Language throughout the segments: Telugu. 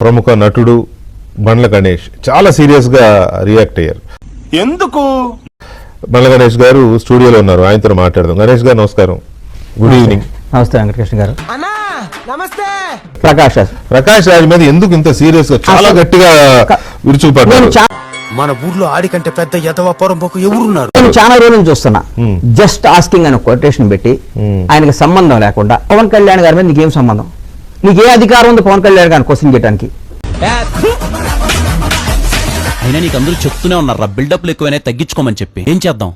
ప్రముఖ నటుడు బండ్ల గణేష్ చాలా సీరియస్ గా రియాక్ట్ అయ్యారు. ఎందుకు? బండ్ల గణేష్ గారు స్టూడియోలో ఉన్నారు, ఆయనతో మాట్లాడదాం. గణేష్ గారు నమస్కారం, గుడ్ ఈవినింగ్. నమస్తే వెంకటకృష్ణ గారు. నమస్తే. ప్రకాష్ రాజ్ మీద ఎందుకు ఇంత సీరియస్ గా చాలా గట్టిగా విరుచుకుపడ్డారు? మన ఊర్లో ఆడికంటే పెద్ద యదవ పొరంబోకు ఎవరున్నారు? నేను చాలా రోజుల నుంచి చూస్తున్నా. జస్ట్ ఆస్కింగ్ అని కొటేషన్ పెట్టి ఆయనకి సంబంధం లేకుండా పవన్ కళ్యాణ్ గారి మీద నీకేం సంబంధం, నీకే అధికారం ఉంది పవన్ కళ్యాణ్ గారిని క్వశ్చన్ చేయడానికి? అయినా నీకు అందరూ చెప్తూనే ఉన్నారా బిల్డప్లు ఎక్కువైనా తగ్గించుకోమని చెప్పి. ఏం చేద్దాం,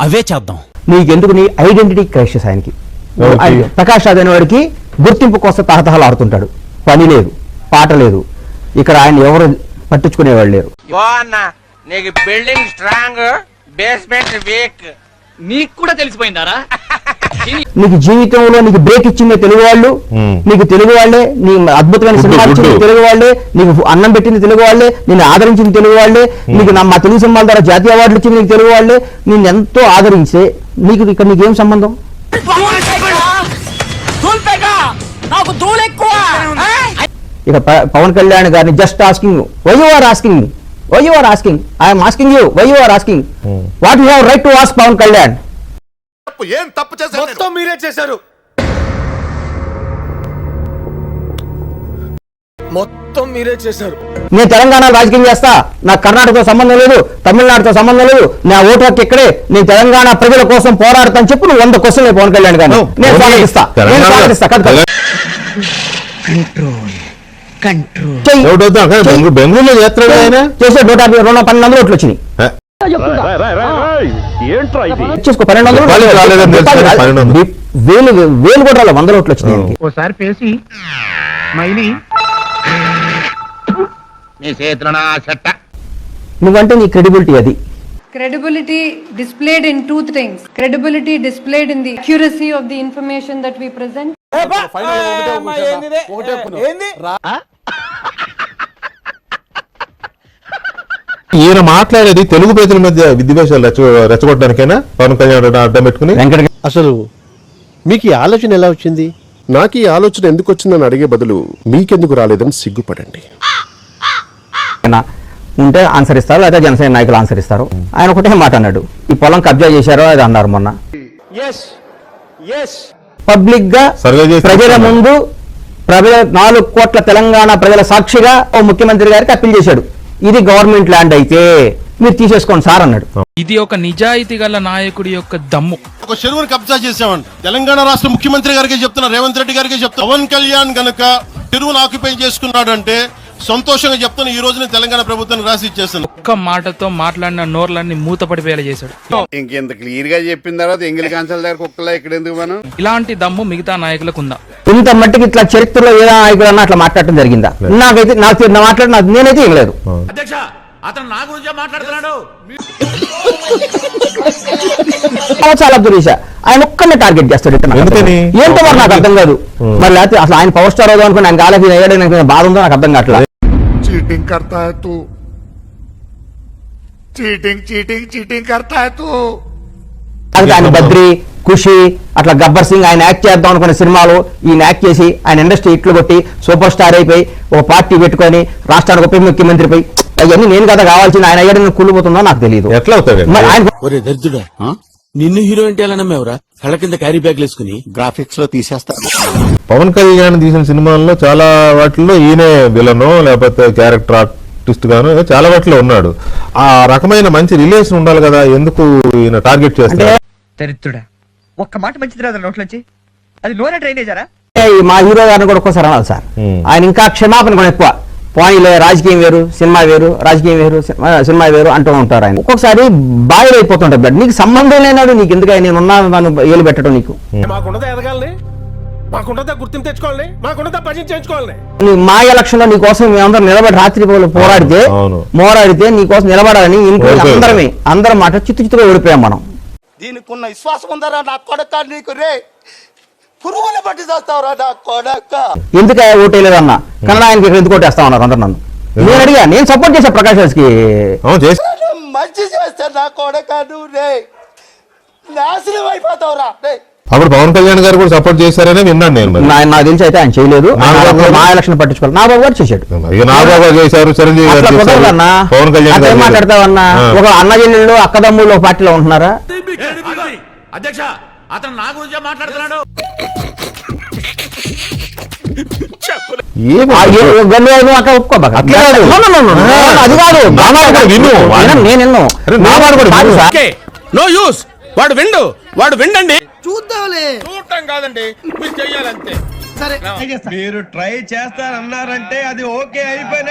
అవే చేద్దాం. నీకెందుకు నీ ఐడెంటిటీ క్రైసిస్ ఆయనకి. ప్రకాష్ రాజ్ అనేవాడికి గుర్తింపు కోసం తహతహలాడుతుంటాడు. పని లేదు, పాట లేదు, ఇక్కడ ఆయన ఎవరు పట్టించుకునేవాళ్ళు లేరు. నీకు బిల్డింగ్ స్ట్రాంగ్, బేస్మెంట్ వీక్. నీకు కూడా తెలిసిపోయిందారా? నీకు జీవితంలో నీకు బ్రేక్ ఇచ్చిందే తెలుగు వాళ్ళు, నీకు తెలుగు వాళ్ళే, నీ అద్భుతమైన సినిమా ఇచ్చింది తెలుగు వాళ్ళే, నీకు అన్నం పెట్టింది తెలుగు వాళ్ళే, నేను ఆదరించింది తెలుగు వాళ్ళే, నీకు మా తెలుగు సినిమాల ద్వారా జాతీయ అవార్డులు ఇచ్చింది నీకు తెలుగు వాళ్ళే. నేను ఎంతో ఆదరించే నీకు ఇక్కడ నీకేం సంబంధం? ఇక పవన్ కళ్యాణ్ గారిని just asking, why you are asking, why you are asking, I'm asking you, why you are asking, what you have right to ask Pawan Kalyan? ఏం తప్పు చేశారు? మొత్తం మీరే చేశారు, మొత్తం మీరే చేశారు. నేను తెలంగాణ రాజకీయం చేస్తా, నాకు కర్ణాటకతో సంబంధం లేదు, తమిళనాడుతో సంబంధం లేదు, నా ఓటు హక్కు ఇక్కడే, నేను తెలంగాణ ప్రజల కోసం పోరాడతాను చెప్పు. నువ్వు 100 క్వశ్చన్లు పవన్ కళ్యాణ్ గారు నేను స్వాగతిస్తా. బెంగళూరులో చేస్తాడు ఆయన, చేసే 112 ఓట్లు వచ్చినాయి. చేసుకో 1200 వేలు కూడా రాలే, 100 ఓట్లు వచ్చినాయి. ఓసారి పేసి మైలి నువ్వంటే నీ క్రెడిబిలిటీ అది. Credibility displayed in two things. Credibility displayed in the accuracy of the information that we present. ఈయన మాట్లాడేది తెలుగు ప్రజల మధ్య విద్వేషాలు రెచ్చగొట్టడానికైనా పవన్ కళ్యాణ్ అడ్డం పెట్టుకుని? అసలు మీకు ఈ ఆలోచన ఎలా వచ్చింది? నాకు ఈ ఆలోచన ఎందుకు వచ్చిందని అడిగే బదులు మీకెందుకు రాలేదని సిగ్గుపడండి. ఉంటే ఆన్సర్ ఇస్తారు, లేదా జనసేన నాయకులు ఆన్సర్ ఇస్తారు. ఆయన ఒకటే మాట అన్నాడు, ఈ పొలం కబ్జా చేశారో అది అన్నారు మొన్న. పబ్లిక్ గా ప్రజల ముందు 4 కోట్ల తెలంగాణ ప్రజల సాక్షిగా ఓ ముఖ్యమంత్రి గారికి అప్పీల్ చేశాడు, ఇది గవర్నమెంట్ ల్యాండ్ అయితే మీరు తీసేసుకోండి సార్ అన్నాడు. ఇది ఒక నిజాయితీ గల నాయకుడి యొక్క దమ్ము. ఒక చెరువుని కబ్జా చేసామని తెలంగాణ రాష్ట్ర ముఖ్యమంత్రి గారికి చెప్తున్నా, రేవంత్ రెడ్డి గారికి చెప్తున్నా. పవన్ కళ్యాణ్ గనక చెరువును ఆక్యుపై చేసుకున్నాడు అంటే సంతోషంగా చెప్తాను, ఈ రోజున తెలంగాణ ప్రభుత్వాన్ని రాసి ఇచ్చేస్తాను. ఒక్క మాటతో మాట్లాడిన నోర్లన్నీ మూతపడిపోయేలా చేశాడు. ఇంకెంత క్లియర్ గా చెప్పిన తర్వాత ఎంగిలి కాంచాల దగ్గర కుక్కలా ఇక్కడ ఎందుకు మనం? ఇలాంటి దమ్ము మిగతా నాయకులకు ఉందా? ఇంత మట్టికి ఇట్లా చరిత్రలో ఏ నాయకుడు అన్నా అట్లా మాట్లాడటం జరిగిందా? నాకైతే నేనైతే ఏం లేదు. అధ్యక్ష, అతను నా గురించే మాట్లాడుతున్నాడు. చాలా దురీష ఆయన ఒక్కనే టార్గెట్ చేస్తాడు. ఏంటో మరి నాకు అర్థం కాదు. మరి లేకపోతే అసలు ఆయన పవర్ స్టార్ అవుదాం అనుకుని ఆయన గాలకి వేయడానికి బాధ ఉందో నాకు అర్థం కావట్లేదు. चीटिंग करता है तू, चीटिंग चीटिंग चीटिंग करता है तू. ఆయన బద్రి, ఖుషి, అట్లా గబ్బర్ సింగ్ ఆయన యాక్ట్ చేద్దాం అనుకున్న సినిమాలు ఈయన యాక్ట్ చేసి ఆయన ఇండస్ట్రీ ఇట్లు కొట్టి సూపర్ స్టార్ అయిపోయి ఒక పార్టీ పెట్టుకొని రాష్ట్రానికి ఉప ముఖ్యమంత్రి పోయి అవన్నీ నేను కదా కావాల్సింది. ఆయన అయ్యాడు కుళ్ళిపోతుందో నాకు తెలియదు. ఎట్లా అవుతాడు? నిన్ను హీరో అంటే ఎలా నమ్మేవరా? కళ్ళ కింద క్యారీ బ్యాగ్ వేసుకుని గ్రాఫిక్స్ లో తీసేస్తా. పవన్ కళ్యాణ్ తీసిన సినిమాల్లో చాలా వాటిల్లో ఈయనే విలనో లేకపోతే క్యారెక్టర్ ఆర్టిస్ట్ గాను చాలా వాటిలో ఉన్నాడు. ఆ రకమైన మంచి రిలేషన్ ఉండాలి కదా, ఎందుకు ఈయన టార్గెట్ చేస్తాడు? దరిద్రుడా, ఒక్క మాట మంచిది రాదు నోట్లోంచి, అది నోరే డ్రైనేజరా? మా హీరో గారిని కూడా ఒక్కోసారి అనాలి సార్, ఆయన ఇంకా క్షమాపణ కూడా ఎక్కువ. పోనీలే, రాజకీయం వేరు సినిమా వేరు, రాజకీయం వేరు సినిమా వేరు అంటూ ఉంటారు. ఆయన ఒక్కొక్కసారి బాయిల్ అయిపోతుంటారు. బ్లడ్ నీకు సంబంధం లేనాడు, నీకు ఎందుకు నేనున్నా నన్ను ఏలు పెట్టడం నీకు? మాకుండదా ఎదగాలని, మాకుండదా గుర్తింపు తెచ్చుకోవాలని, మాకుండదా భజన చేయించుకోవాలని. మా ఎలక్షన్ లో నీకోసం మేమందరం నిలబడి రాత్రి పోరాడితే నీకోసం నిలబడాలని ఇంట్లో అందరం మాట చిత్తుగా ఓడిపోయాం మనం. దీనికి ఉన్న విశ్వాసం ఉందరా నా కొడక? నీకు రే పురుగులు పట్టి చేస్తావురా నా కొడక? ఎందుకు ఓటేయలేదన్నా, కన్నడ ఆయనకి ఇక్కడ ఎందుకు ఓటేస్తా ఉన్నారు అందరు నన్ను? నేను అడిగా, నేను సపోర్ట్ చేశా ప్రకాష్ రాజ్ కి. మంచి చేస్తే నా కొడక నువ్వు రే నాశనం అయిపోతావురా. అప్పుడు పవన్ కళ్యాణ్ గారు కూడా సపోర్ట్ చేశారనే విన్నాను నేను మరి. నాకు తెలిసి అయితే ఆయన చేయలేదు. నాగబాబు గారు- మా ఎలక్షన్ పట్టించుకోవాలి. నాగబాబు గారు చేశాడు. ఇక నాగబాబు గారు చేశారు, చిరంజీవి గారు అట్లా చేశారు, కుదరదన్నా. పవన్ కళ్యాణ్ అట్లా గారు ఏం మాట్లాడతావన్నా? ఆ. ఒక అన్న చెల్లెళ్ళు అక్కదమ్ముళ్ళు ఒక పార్టీలో ఉంటున్నారా? అధ్యక్ష అతను నా గురించే మాట్లాడుతున్నాడు. ఏమి గల్లు అక్కడ ఒప్పుకోబాక. అట్లా కాదు. No, no, no, no, no. అది కాదు. నాగబాబు విను. నేను విన్ను. అరే, నాగబాబు కూడా కాదు విను. సార్. No use. వాడు విండండి. చూడటం కాదండి, మీరు చెయ్యాలంతే. మీరు ట్రై చేస్తారన్నారంటే అది ఓకే అయిపోయిన